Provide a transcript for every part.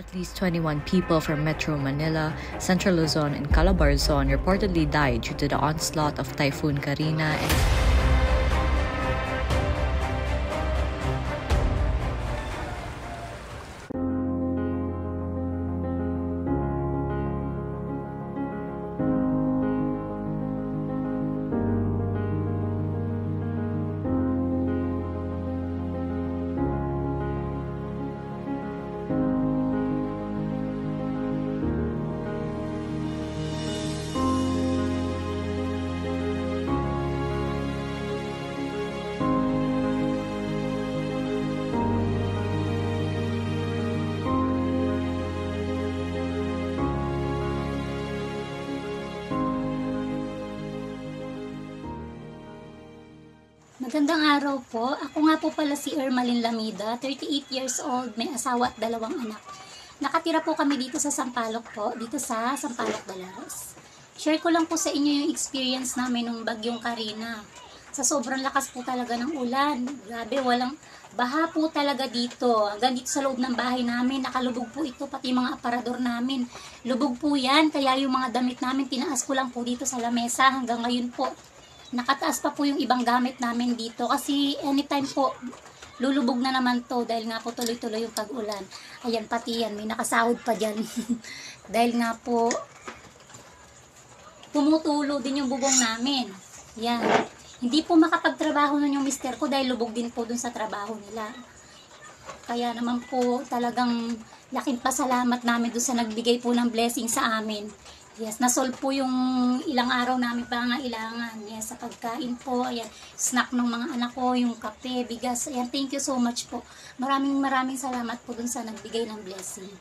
At least 21 people from Metro Manila, Central Luzon, and Calabarzon reportedly died due to the onslaught of Typhoon Karina and Magandang araw po. Ako nga po pala si Ermalyn Lamida, 38 years old, may asawa at 2 anak. Nakatira po kami dito sa Sampaloc po, dito sa Sampaloc, Dalaros. Share ko lang po sa inyo yung experience namin nung bagyong Karina. Sa sobrang lakas po talaga ng ulan. Grabe, walang baha po talaga dito. Hanggang dito sa loob ng bahay namin, nakalubog po ito, pati mga aparador namin. Lubog po yan, kaya yung mga damit namin, tinaas ko lang po dito sa lamesa hanggang ngayon po. Nakataas pa po yung ibang gamit namin dito kasi anytime po lulubog na naman to dahil nga po tuloy-tuloy yung pag-ulan. Ayan, pati yan, may nakasahod pa dyan. Dahil nga po tumutulo din yung bubong namin. Yan. Hindi po makapagtrabaho nun yung mister ko dahil lubog din po dun sa trabaho nila. Kaya naman po talagang laking pasalamat namin dun sa nagbigay po ng blessing sa amin. Yes, nasolve po yung ilang araw namin pangangailangan. Yes, sa pagkain po, ayan, snack ng mga anak ko, yung kape, bigas. Ayan, thank you so much po. Maraming salamat po dun sa nagbigay ng blessing.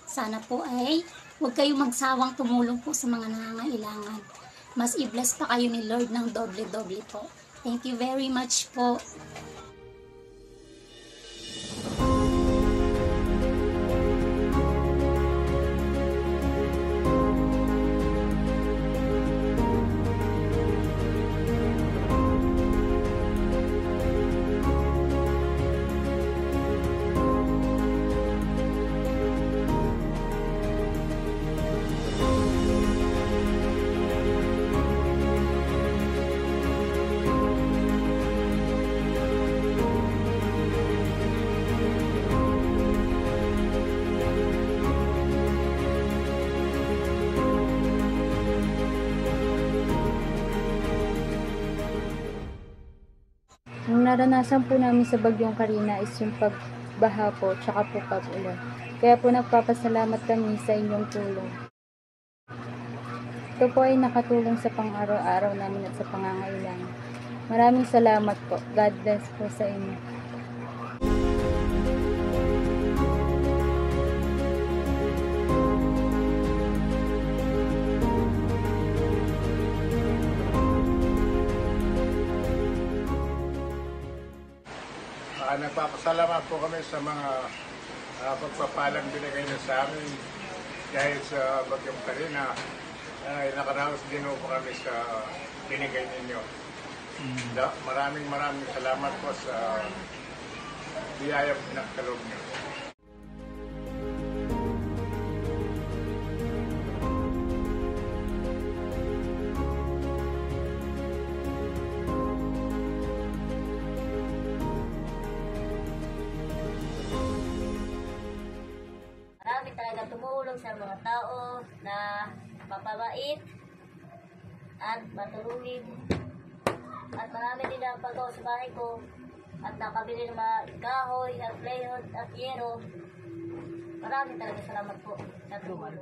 Sana po ay huwag kayong magsawang tumulong po sa mga nangangailangan. Mas i-bless pa kayo ni Lord ng doble-doble po. Thank you very much po. Ang naranasan po namin sa bagyong Karina is yung pagbaha po, tsaka po pag-ulan. Kaya po nagpapasalamat kami sa inyong tulong. Ito po ay nakatulong sa pang-araw-araw namin at sa pangangailangan. Maraming salamat po. God bless po sa inyo. Nagpapasalamat po kami sa mga pagpapalang binigay na sa amin dahil sa bagyong Karina. Nakaraos din po kami sa binigay ninyo. Maraming salamat po sa biyaya ng kaloob niyo. Marami talaga tumulong sa mga tao na mapabait at matulungin. At marami din ang pagawa sa bahay ko at nakabili ng mga kahoy, at plywood at yero. Marami talaga salamat po sa tulong.